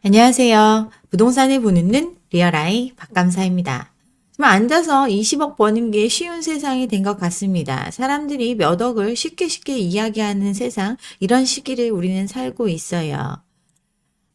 안녕하세요. 부동산을 보는 눈 리얼아이 박감사입니다. 지금 앉아서 20억 버는 게 쉬운 세상이 된 것 같습니다. 사람들이 몇 억을 쉽게 이야기하는 세상, 이런 시기를 우리는 살고 있어요.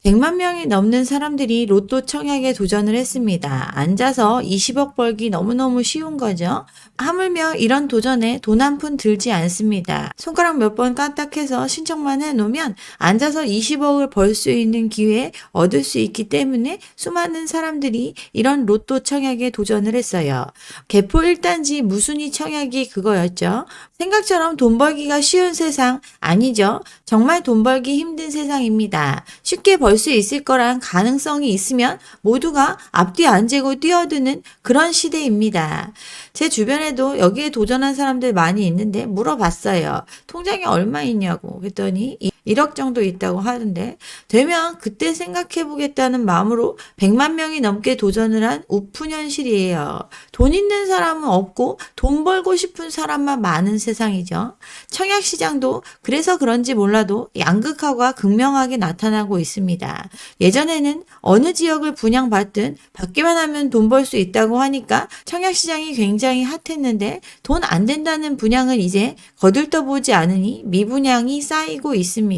100만 명이 넘는 사람들이 로또 청약에 도전을 했습니다. 앉아서 20억 벌기 너무너무 쉬운 거죠. 하물며 이런 도전에 돈 한 푼 들지 않습니다. 손가락 몇 번 까딱해서 신청만 해놓으면 앉아서 20억을 벌 수 있는 기회 얻을 수 있기 때문에 수많은 사람들이 이런 로또 청약에 도전을 했어요. 개포 1단지 무순위 청약이 그거였죠. 생각처럼 돈 벌기가 쉬운 세상 아니죠. 정말 돈 벌기 힘든 세상입니다. 쉽게 벌 수 있을 거란 가능성이 있으면 모두가 앞뒤 안 재고 뛰어드는 그런 시대입니다. 제 주변에도 여기에 도전한 사람들 많이 있는데 물어봤어요. 통장에 얼마 있냐고. 그랬더니 1억 정도 있다고 하는데 되면 그때 생각해 보겠다는 마음으로 100만 명이 넘게 도전을 한 우픈 현실이에요. 돈 있는 사람은 없고 돈 벌고 싶은 사람만 많은 세상이죠. 청약시장도 그래서 그런지 몰라도 양극화가 극명하게 나타나고 있습니다. 예전에는 어느 지역을 분양받든 받기만 하면 돈 벌 수 있다고 하니까 청약시장이 굉장히 핫했는데 돈 안 된다는 분양은 이제 거들떠보지 않으니 미분양이 쌓이고 있습니다.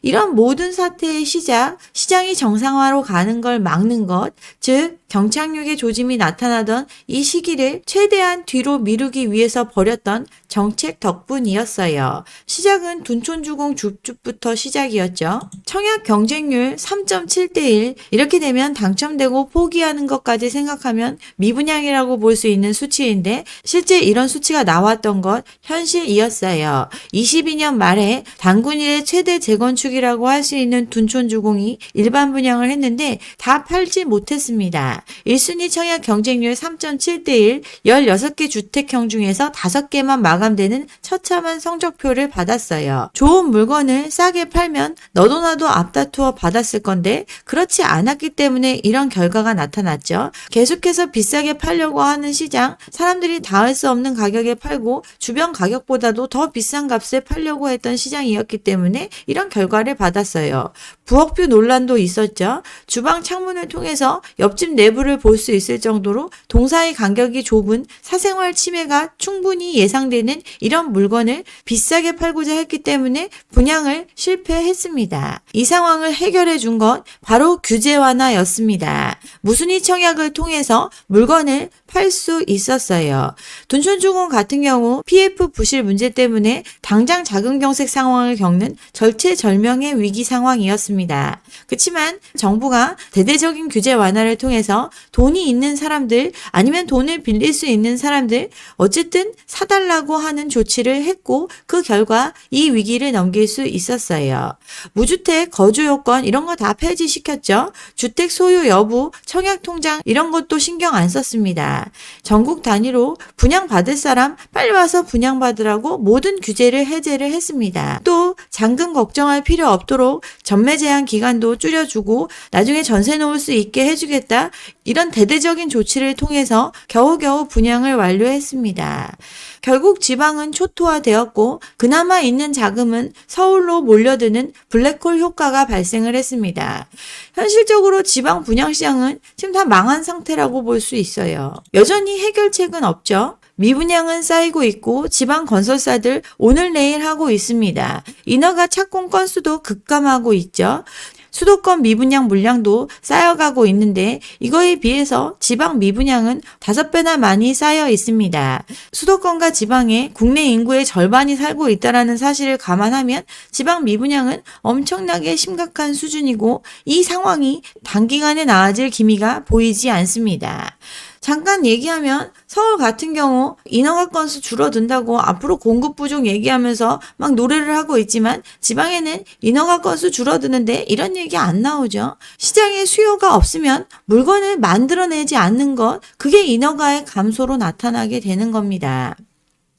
이런 모든 사태의 시작, 시장이 정상화로 가는 걸 막는 것, 즉 경착륙의 조짐이 나타나던 이 시기를 최대한 뒤로 미루기 위해서 벌였던 정책 덕분이었어요. 시작은 둔촌주공 줍줍부터 시작이었죠. 청약 경쟁률 3.7대1 이렇게 되면 당첨되고 포기하는 것까지 생각하면 미분양이라고 볼 수 있는 수치인데 실제 이런 수치가 나왔던 것 현실이었어요. 22년 말에 단군 이래 최대 재건축이라고 할 수 있는 둔촌주공이 일반 분양을 했는데 다 팔지 못했습니다. 1순위 청약 경쟁률 3.7대1 16개 주택형 중에서 5개만 마감되는 처참한 성적표를 받았어요. 좋은 물건을 싸게 팔면 너도 나도 앞다투어 받았을 건데 그렇지 않았기 때문에 이런 결과가 나타났죠. 계속해서 비싸게 팔려고 하는 시장, 사람들이 닿을 수 없는 가격에 팔고 주변 가격보다도 더 비싼 값에 팔려고 했던 시장이었기 때문에 이런 결과를 받았어요. 부엌뷰 논란도 있었죠. 주방 창문을 통해서 옆집 내부를 볼 수 있을 정도로 동사의 간격이 좁은 사생활 침해가 충분히 예상되는 이런 물건을 비싸게 팔고자 했기 때문에 분양을 실패했습니다. 이 상황을 해결해 준 건 바로 규제 완화였습니다. 무순위 청약을 통해서 물건을 팔 수 있었어요. 둔촌주공 같은 경우 PF 부실 문제 때문에 당장 자금경색 상황을 겪는 절체절명의 위기 상황이었습니다. 그렇지만 정부가 대대적인 규제 완화를 통해서 돈이 있는 사람들 아니면 돈을 빌릴 수 있는 사람들 어쨌든 사달라고 하는 조치를 했고 그 결과 이 위기를 넘길 수 있었어요. 무주택 거주 요건 이런 거 다 폐지시켰죠. 주택 소유 여부, 청약 통장 이런 것도 신경 안 썼습니다. 전국 단위로 분양받을 사람 빨리 와서 분양받으라고 모든 규제를 해제를 했습니다. 또 잔금 걱정할 필요 없도록 전매 제한 기간도 줄여주고 나중에 전세 놓을 수 있게 해주겠다. 이런 대대적인 조치를 통해서 겨우겨우 분양을 완료했습니다. 결국 지방은 초토화되었고 그나마 있는 자금은 서울로 몰려드는 블랙홀 효과가 발생을 했습니다. 현실적으로 지방 분양시장은 지금 다 망한 상태라고 볼 수 있어요. 여전히 해결책은 없죠. 미분양은 쌓이고 있고 지방 건설사들 오늘 내일 하고 있습니다. 인허가 착공 건수도 급감하고 있죠. 수도권 미분양 물량도 쌓여가고 있는데 이거에 비해서 지방 미분양은 5배나 많이 쌓여 있습니다. 수도권과 지방에 국내 인구의 절반이 살고 있다는 사실을 감안하면 지방 미분양은 엄청나게 심각한 수준이고 이 상황이 단기간에 나아질 기미가 보이지 않습니다. 잠깐 얘기하면 서울 같은 경우 인허가 건수 줄어든다고 앞으로 공급 부족 얘기하면서 막 노래를 하고 있지만 지방에는 인허가 건수 줄어드는데 이런 얘기 안 나오죠. 시장에 수요가 없으면 물건을 만들어내지 않는 것, 그게 인허가의 감소로 나타나게 되는 겁니다.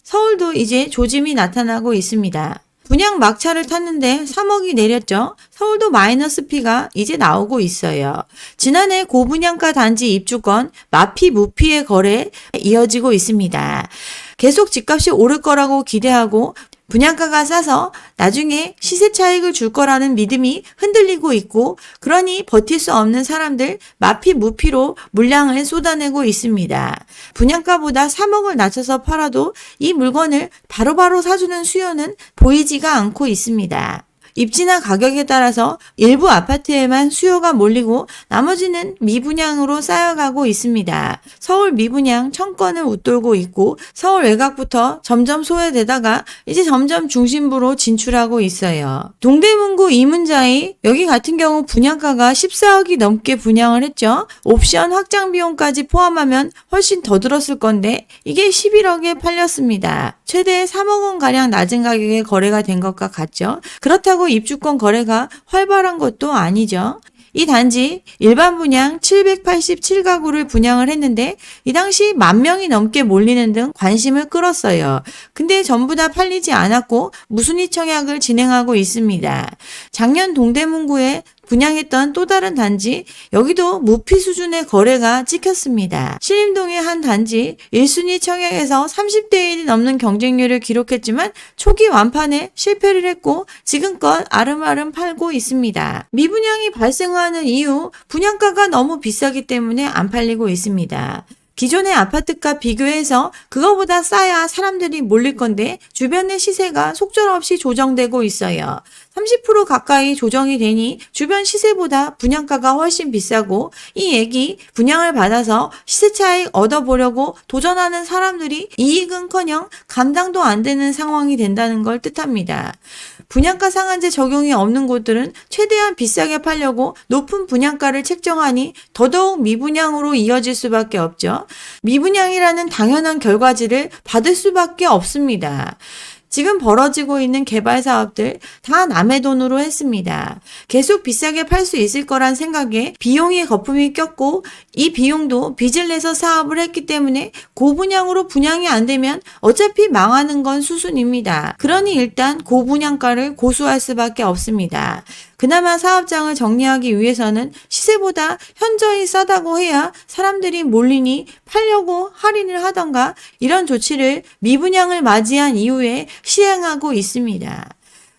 서울도 이제 조짐이 나타나고 있습니다. 분양 막차를 탔는데 3억이 내렸죠. 서울도 마이너스 피가 이제 나오고 있어요. 지난해 고분양가 단지 입주권 마피 무피의 거래 이어지고 있습니다. 계속 집값이 오를 거라고 기대하고 분양가가 싸서 나중에 시세 차익을 줄 거라는 믿음이 흔들리고 있고, 그러니 버틸 수 없는 사람들 마피 무피로 물량을 쏟아내고 있습니다. 분양가보다 3억을 낮춰서 팔아도 이 물건을 바로바로 사주는 수요는 보이지가 않고 있습니다. 입지나 가격에 따라서 일부 아파트에만 수요가 몰리고 나머지는 미분양으로 쌓여가고 있습니다. 서울 미분양 천건을 웃돌고 있고 서울 외곽부터 점점 소외되다가 이제 점점 중심부로 진출하고 있어요. 동대문구 이문자이 여기 같은 경우 분양가가 14억이 넘게 분양을 했죠. 옵션 확장 비용까지 포함하면 훨씬 더 들었을 건데 이게 11억에 팔렸습니다. 최대 3억 원가량 낮은 가격에 거래가 된 것과 같죠. 그렇다고 입주권 거래가 활발한 것도 아니죠. 이 단지 일반 분양 787가구를 분양을 했는데 이 당시 10,000명이 넘게 몰리는 등 관심을 끌었어요. 근데 전부 다 팔리지 않았고 무순위 청약을 진행하고 있습니다. 작년 동대문구에 분양했던 또 다른 단지, 여기도 무피 수준의 거래가 찍혔습니다. 신림동의 한 단지 1순위 청약에서 30대 1이 넘는 경쟁률을 기록했지만 초기 완판에 실패를 했고 지금껏 아름아름 팔고 있습니다. 미분양이 발생하는 이유, 분양가가 너무 비싸기 때문에 안 팔리고 있습니다. 기존의 아파트값 비교해서 그거보다 싸야 사람들이 몰릴 건데 주변의 시세가 속절없이 조정되고 있어요. 30% 가까이 조정이 되니 주변 시세보다 분양가가 훨씬 비싸고 이 얘기 분양을 받아서 시세 차익 얻어보려고 도전하는 사람들이 이익은커녕 감당도 안 되는 상황이 된다는 걸 뜻합니다. 분양가 상한제 적용이 없는 곳들은 최대한 비싸게 팔려고 높은 분양가를 책정하니 더더욱 미분양으로 이어질 수밖에 없죠. 미분양이라는 당연한 결과지를 받을 수밖에 없습니다. 지금 벌어지고 있는 개발 사업들 다 남의 돈으로 했습니다. 계속 비싸게 팔 수 있을 거란 생각에 비용의 거품이 꼈고 이 비용도 빚을 내서 사업을 했기 때문에 고분양으로 분양이 안 되면 어차피 망하는 건 수순입니다. 그러니 일단 고분양가를 고수할 수밖에 없습니다. 그나마 사업장을 정리하기 위해서는 시세보다 현저히 싸다고 해야 사람들이 몰리니 팔려고 할인을 하던가 이런 조치를 미분양을 맞이한 이후에 시행하고 있습니다.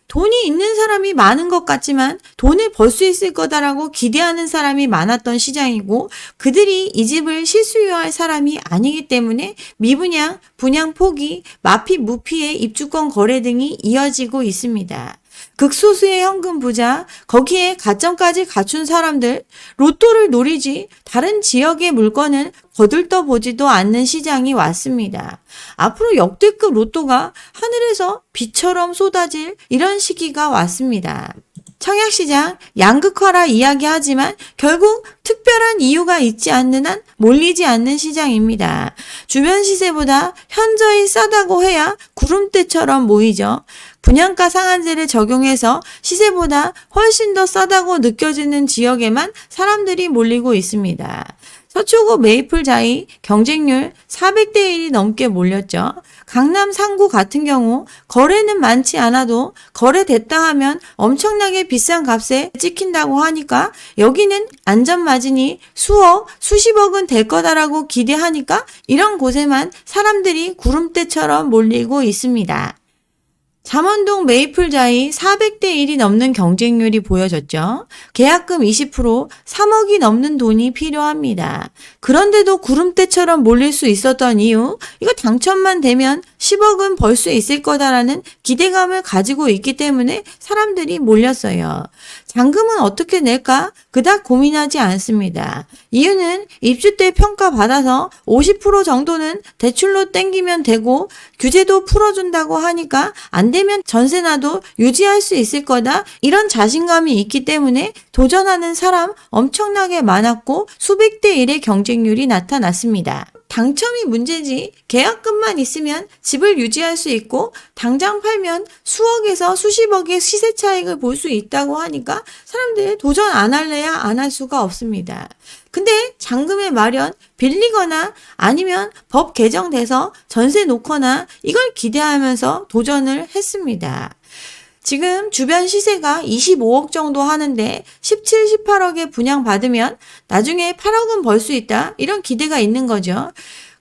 돈이 있는 사람이 많은 것 같지만 돈을 벌 수 있을 거다라고 기대하는 사람이 많았던 시장이고 그들이 이 집을 실수요할 사람이 아니기 때문에 미분양, 분양 포기, 마피, 무피의 입주권 거래 등이 이어지고 있습니다. 극소수의 현금 부자, 거기에 가점까지 갖춘 사람들, 로또를 노리지 다른 지역의 물건을 거들떠보지도 않는 시장이 왔습니다. 앞으로 역대급 로또가 하늘에서 비처럼 쏟아질 이런 시기가 왔습니다. 청약시장 양극화라 이야기하지만 결국 특별한 이유가 있지 않는 한 몰리지 않는 시장입니다. 주변 시세보다 현저히 싸다고 해야 구름대처럼 모이죠. 분양가 상한제를 적용해서 시세보다 훨씬 더 싸다고 느껴지는 지역에만 사람들이 몰리고 있습니다. 서초구 메이플자이 경쟁률 400대 1이 넘게 몰렸죠. 강남 상구 같은 경우 거래는 많지 않아도 거래됐다 하면 엄청나게 비싼 값에 찍힌다고 하니까 여기는 안전마진이 수억, 수십억은 될 거다라고 기대하니까 이런 곳에만 사람들이 구름대처럼 몰리고 있습니다. 잠원동 메이플자이 400대 1이 넘는 경쟁률이 보여졌죠. 계약금 20%, 3억이 넘는 돈이 필요합니다. 그런데도 구름대처럼 몰릴 수 있었던 이유, 이거 당첨만 되면 10억은 벌 수 있을 거다라는 기대감을 가지고 있기 때문에 사람들이 몰렸어요. 잔금은 어떻게 낼까? 그닥 고민하지 않습니다. 이유는 입주 때 평가받아서 50% 정도는 대출로 땡기면 되고 규제도 풀어준다고 하니까 안 되면 전세나도 유지할 수 있을 거다. 이런 자신감이 있기 때문에 도전하는 사람 엄청나게 많았고 수백 대 1의 경쟁률이 나타났습니다. 당첨이 문제지 계약금만 있으면 집을 유지할 수 있고 당장 팔면 수억에서 수십억의 시세 차익을 볼 수 있다고 하니까 사람들이 도전 안 할래야 안 할 수가 없습니다. 근데 잔금의 마련, 빌리거나 아니면 법 개정돼서 전세 놓거나 이걸 기대하면서 도전을 했습니다. 지금 주변 시세가 25억 정도 하는데 17, 18억에 분양받으면 나중에 8억은 벌 수 있다. 이런 기대가 있는 거죠.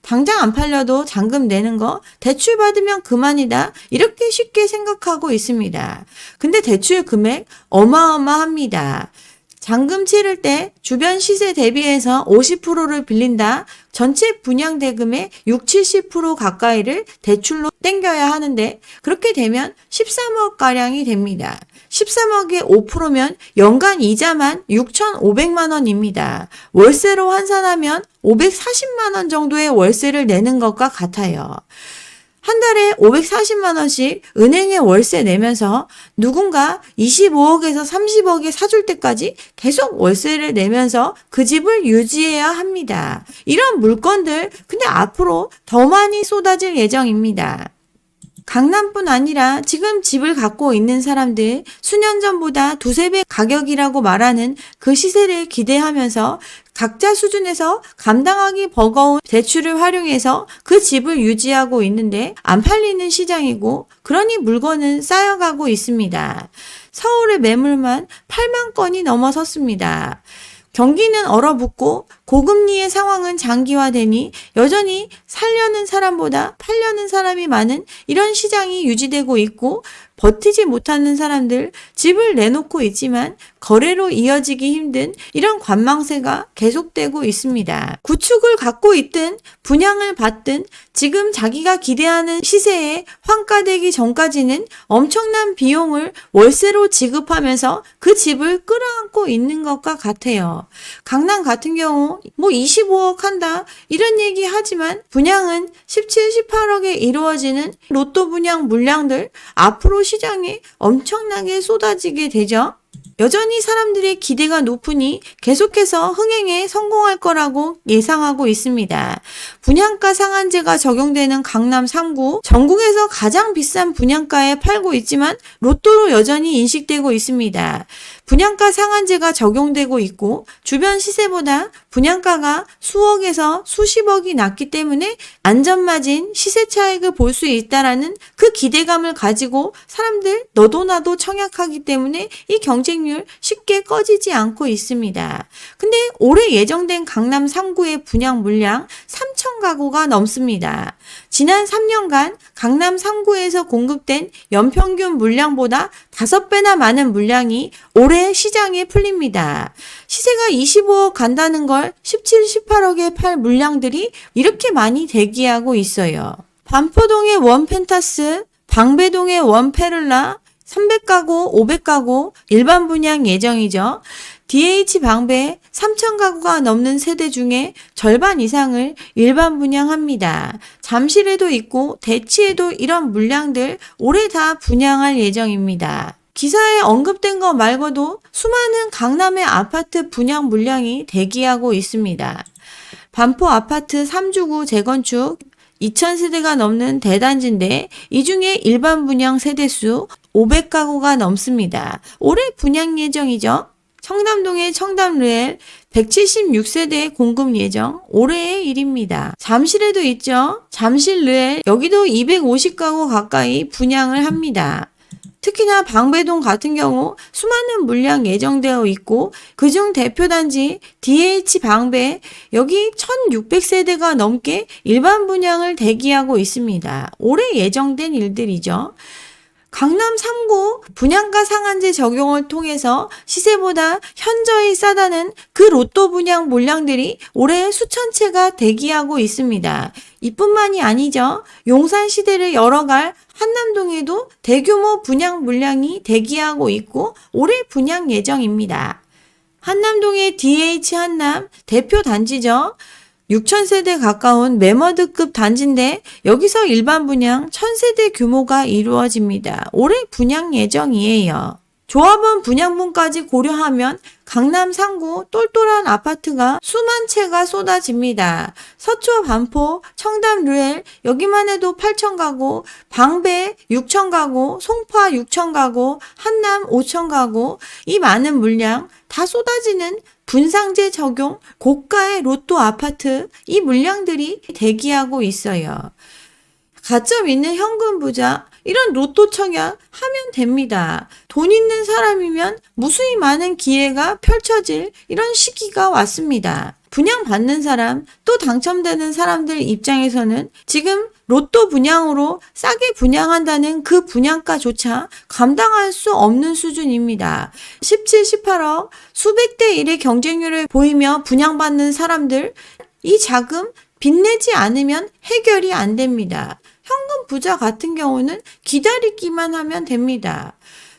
당장 안 팔려도 잔금 내는 거 대출 받으면 그만이다. 이렇게 쉽게 생각하고 있습니다. 근데 대출 금액 어마어마합니다. 잔금 치를 때 주변 시세 대비해서 50%를 빌린다. 전체 분양 대금의 60~70% 가까이를 대출로 땡겨야 하는데 그렇게 되면 13억 가량이 됩니다. 13억에 5%면 연간 이자만 6,500만 원입니다. 월세로 환산하면 540만 원 정도의 월세를 내는 것과 같아요. 한 달에 540만 원씩 은행에 월세 내면서 누군가 25억에서 30억에 사줄 때까지 계속 월세를 내면서 그 집을 유지해야 합니다. 이런 물건들 근데 앞으로 더 많이 쏟아질 예정입니다. 강남뿐 아니라 지금 집을 갖고 있는 사람들 수년 전보다 두세 배 가격이라고 말하는 그 시세를 기대하면서 각자 수준에서 감당하기 버거운 대출을 활용해서 그 집을 유지하고 있는데 안 팔리는 시장이고 그러니 물건은 쌓여가고 있습니다. 서울의 매물만 8만 건이 넘어섰습니다. 경기는 얼어붙고 고금리의 상황은 장기화되니 여전히 살려는 사람보다 팔려는 사람이 많은 이런 시장이 유지되고 있고 버티지 못하는 사람들 집을 내놓고 있지만 거래로 이어지기 힘든 이런 관망세가 계속되고 있습니다. 구축을 갖고 있든 분양을 받든 지금 자기가 기대하는 시세에 환가되기 전까지는 엄청난 비용을 월세로 지급하면서 그 집을 끌어안고 있는 것과 같아요. 강남 같은 경우 25억 한다 이런 얘기 하지만 분양은 17, 18억에 이루어지는 로또 분양 물량들 앞으로 시장에 엄청나게 쏟아지게 되죠. 여전히 사람들의 기대가 높으니 계속해서 흥행에 성공할 거라고 예상하고 있습니다. 분양가 상한제가 적용되는 강남 3구, 전국에서 가장 비싼 분양가에 팔고 있지만 로또로 여전히 인식되고 있습니다. 분양가 상한제가 적용되고 있고 주변 시세보다 분양가가 수억에서 수십억이 낮기 때문에 안전마진 시세 차익을 볼 수 있다라는 그 기대감을 가지고 사람들 너도 나도 청약하기 때문에 이 경쟁률 쉽게 꺼지지 않고 있습니다. 근데 올해 예정된 강남 3구의 분양 물량 3천 가구가 넘습니다. 지난 3년간 강남 3구에서 공급된 연평균 물량보다 5배나 많은 물량이 올해 시장에 풀립니다. 시세가 25억 간다는 걸 17, 18억에 팔 물량들이 이렇게 많이 대기하고 있어요. 반포동의 원펜타스, 방배동의 원페를라, 300가구, 500가구 일반 분양 예정이죠. DH 방배 3,000가구가 넘는 세대 중에 절반 이상을 일반 분양합니다. 잠실에도 있고 대치에도 이런 물량들 올해 다 분양할 예정입니다. 기사에 언급된 거 말고도 수많은 강남의 아파트 분양 물량이 대기하고 있습니다. 반포 아파트 3주구 재건축 2,000세대가 넘는 대단지인데 이 중에 일반 분양 세대수 500가구가 넘습니다. 올해 분양 예정이죠. 청담동의 청담르엘 176세대 공급 예정 올해의 일입니다. 잠실에도 있죠. 잠실르엘 여기도 250가구 가까이 분양을 합니다. 특히나 방배동 같은 경우 수많은 물량 예정되어 있고 그중 대표단지 DH 방배 여기 1600세대가 넘게 일반 분양을 대기하고 있습니다. 올해 예정된 일들이죠. 강남 3구 분양가 상한제 적용을 통해서 시세보다 현저히 싸다는 그 로또 분양 물량들이 올해 수천 채가 대기하고 있습니다. 이뿐만이 아니죠. 용산 시대를 열어갈 한남동에도 대규모 분양 물량이 대기하고 있고 올해 분양 예정입니다. 한남동의 DH 한남 대표 단지죠. 6,000세대 가까운 매머드급 단지인데 여기서 일반 분양 1,000세대 규모가 이루어집니다. 올해 분양 예정이에요. 조합원 분양분까지 고려하면 강남 3구 똘똘한 아파트가 수만 채가 쏟아집니다. 서초 반포 청담 르엘 여기만 해도 8,000가구, 방배 6,000가구, 송파 6,000가구, 한남 5,000가구 이 많은 물량 다 쏟아지는 분상제 적용 고가의 로또 아파트 이 물량들이 대기하고 있어요. 가점 있는 현금 부자 이런 로또 청약 하면 됩니다. 돈 있는 사람이면 무수히 많은 기회가 펼쳐질 이런 시기가 왔습니다. 분양받는 사람, 또 당첨되는 사람들 입장에서는 지금 로또 분양으로 싸게 분양한다는 그 분양가조차 감당할 수 없는 수준입니다. 17, 18억 수백 대 1의 경쟁률을 보이며 분양받는 사람들, 이 자금 빚내지 않으면 해결이 안 됩니다. 현금 부자 같은 경우는 기다리기만 하면 됩니다.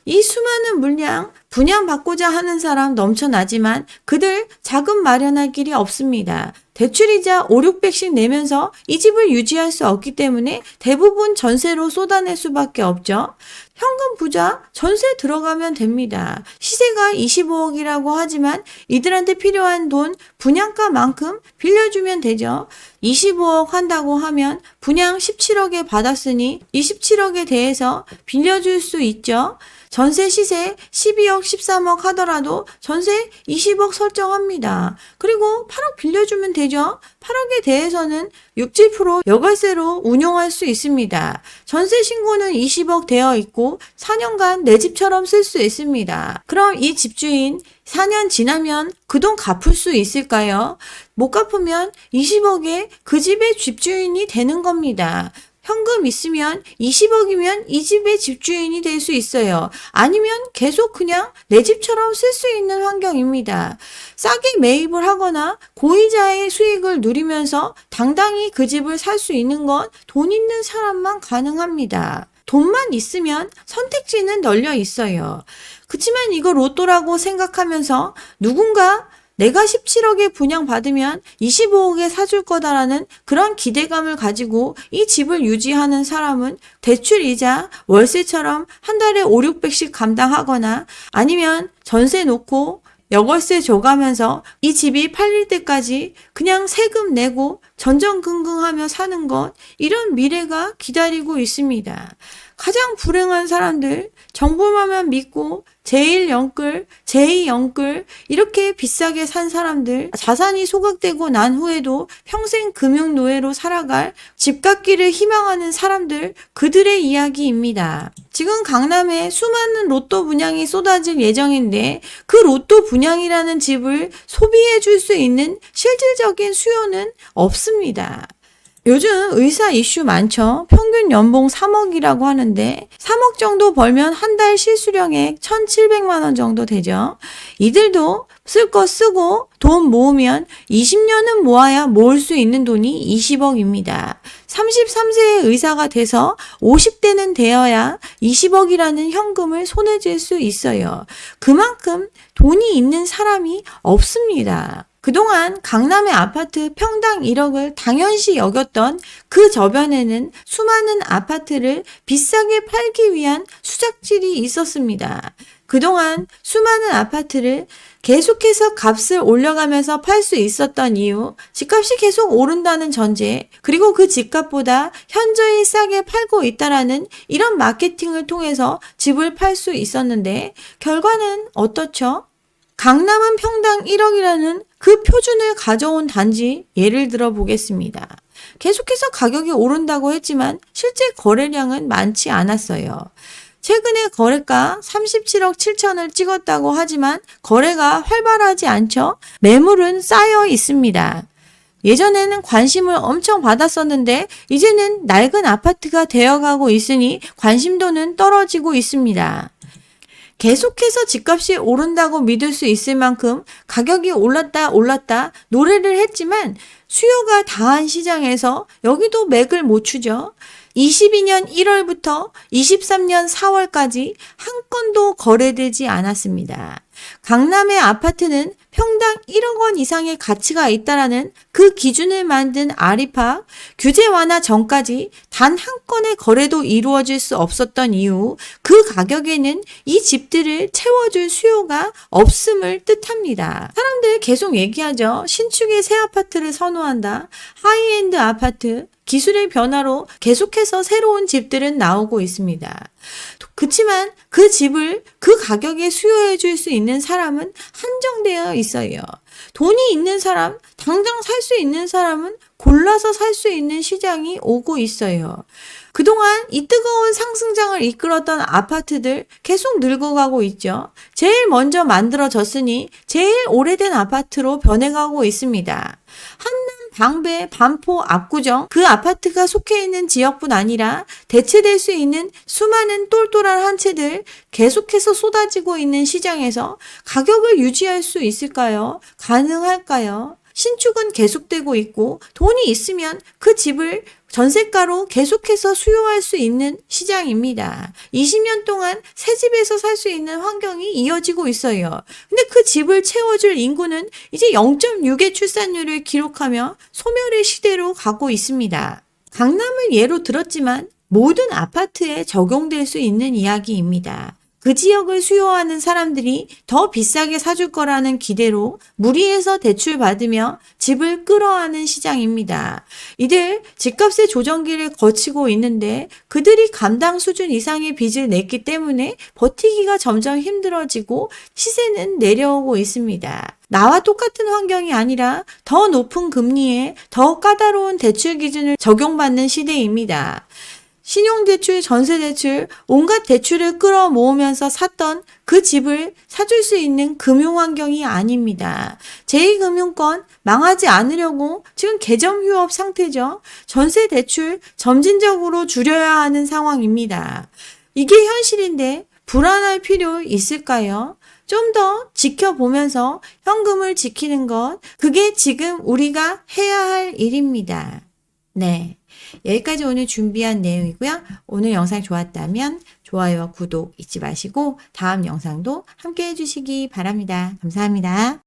이 수많은 물량 분양받고자 하는 사람 넘쳐나지만 그들 자금 마련할 길이 없습니다. 대출이자 5, 600씩 내면서 이 집을 유지할 수 없기 때문에 대부분 전세로 쏟아낼 수밖에 없죠. 현금 부자 전세 들어가면 됩니다. 시세가 25억이라고 하지만 이들한테 필요한 돈 분양가만큼 빌려주면 되죠. 25억 한다고 하면 분양 17억에 받았으니 27억에 대해서 빌려줄 수 있죠. 전세 시세 12억, 13억 하더라도 전세 20억 설정합니다. 그리고 8억 빌려주면 되죠. 8억에 대해서는 60% 여가세로 운용할 수 있습니다. 전세 신고는 20억 되어 있고 4년간 내 집처럼 쓸 수 있습니다. 그럼 이 집주인 4년 지나면 그 돈 갚을 수 있을까요? 못 갚으면 20억에 그 집의 집주인이 되는 겁니다. 현금 있으면 20억이면 이 집의 집주인이 될 수 있어요. 아니면 계속 그냥 내 집처럼 쓸 수 있는 환경입니다. 싸게 매입을 하거나 고이자의 수익을 누리면서 당당히 그 집을 살 수 있는 건 돈 있는 사람만 가능합니다. 돈만 있으면 선택지는 널려 있어요. 그치만 이거 로또라고 생각하면서 누군가 내가 17억에 분양받으면 25억에 사줄 거다라는 그런 기대감을 가지고 이 집을 유지하는 사람은 대출이자 월세처럼 한 달에 5, 600씩 감당하거나 아니면 전세 놓고 여월세 줘가면서 이 집이 팔릴 때까지 그냥 세금 내고 전전긍긍하며 사는 것, 이런 미래가 기다리고 있습니다. 가장 불행한 사람들, 정부만 믿고 제1영끌, 제2영끌 이렇게 비싸게 산 사람들, 자산이 소각되고 난 후에도 평생 금융노예로 살아갈 집 갖기를 희망하는 사람들, 그들의 이야기입니다. 지금 강남에 수많은 로또 분양이 쏟아질 예정인데 그 로또 분양이라는 집을 소비해 줄 수 있는 실질적인 수요는 없습니다. 요즘 의사 이슈 많죠. 평균 연봉 3억이라고 하는데 3억 정도 벌면 한 달 실수령액 1,700만 원 정도 되죠. 이들도 쓸 거 쓰고 돈 모으면 20년은 모아야 모을 수 있는 돈이 20억입니다. 33세의 의사가 돼서 50대는 되어야 20억이라는 현금을 손에 쥘 수 있어요. 그만큼 돈이 있는 사람이 없습니다. 그동안 강남의 아파트 평당 1억을 당연시 여겼던 그 저변에는 수많은 아파트를 비싸게 팔기 위한 수작질이 있었습니다. 그동안 수많은 아파트를 계속해서 값을 올려가면서 팔 수 있었던 이유, 집값이 계속 오른다는 전제, 그리고 그 집값보다 현저히 싸게 팔고 있다라는 이런 마케팅을 통해서 집을 팔 수 있었는데 결과는 어떻죠? 강남은 평당 1억이라는 그 표준을 가져온 단지 예를 들어 보겠습니다. 계속해서 가격이 오른다고 했지만 실제 거래량은 많지 않았어요. 최근에 거래가 37억 7천을 찍었다고 하지만 거래가 활발하지 않죠? 매물은 쌓여 있습니다. 예전에는 관심을 엄청 받았었는데 이제는 낡은 아파트가 되어가고 있으니 관심도는 떨어지고 있습니다. 계속해서 집값이 오른다고 믿을 수 있을 만큼 가격이 올랐다 노래를 했지만 수요가 다한 시장에서 여기도 맥을 못 추죠. 22년 1월부터 23년 4월까지 한 건도 거래되지 않았습니다. 강남의 아파트는 평당 1억 원 이상의 가치가 있다라는 그 기준을 만든 아리팍, 규제 완화 전까지 단 한 건의 거래도 이루어질 수 없었던 이유, 그 가격에는 이 집들을 채워줄 수요가 없음을 뜻합니다. 사람들 계속 얘기하죠. 신축의 새 아파트를 선호한다. 하이엔드 아파트, 기술의 변화로 계속해서 새로운 집들은 나오고 있습니다. 그렇지만 그 집을 그 가격에 수요해 줄 수 있는 사람은 한정되어 있어요. 돈이 있는 사람, 당장 살 수 있는 사람은 골라서 살 수 있는 시장이 오고 있어요. 그동안 이 뜨거운 상승장을 이끌었던 아파트들 계속 늙어가고 있죠. 제일 먼저 만들어졌으니 제일 오래된 아파트로 변해가고 있습니다. 한남, 방배, 반포, 압구정 그 아파트가 속해 있는 지역뿐 아니라 대체될 수 있는 수많은 똘똘한 한 채들 계속해서 쏟아지고 있는 시장에서 가격을 유지할 수 있을까요? 가능할까요? 신축은 계속되고 있고 돈이 있으면 그 집을 전세가로 계속해서 수요할 수 있는 시장입니다. 20년 동안 새 집에서 살 수 있는 환경이 이어지고 있어요. 근데 그 집을 채워줄 인구는 이제 0.6의 출산율을 기록하며 소멸의 시대로 가고 있습니다. 강남을 예로 들었지만 모든 아파트에 적용될 수 있는 이야기입니다. 그 지역을 수요하는 사람들이 더 비싸게 사줄 거라는 기대로 무리해서 대출받으며 집을 끌어안는 시장입니다. 이들 집값의 조정기를 거치고 있는데 그들이 감당 수준 이상의 빚을 냈기 때문에 버티기가 점점 힘들어지고 시세는 내려오고 있습니다. 나와 똑같은 환경이 아니라 더 높은 금리에 더 까다로운 대출 기준을 적용받는 시대입니다. 신용대출, 전세대출, 온갖 대출을 끌어모으면서 샀던 그 집을 사줄 수 있는 금융환경이 아닙니다. 제2금융권 망하지 않으려고 지금 개점휴업 상태죠. 전세대출 점진적으로 줄여야 하는 상황입니다. 이게 현실인데 불안할 필요 있을까요? 좀 더 지켜보면서 현금을 지키는 것, 그게 지금 우리가 해야 할 일입니다. 네. 여기까지 오늘 준비한 내용이고요. 오늘 영상 좋았다면 좋아요와 구독 잊지 마시고 다음 영상도 함께 해주시기 바랍니다. 감사합니다.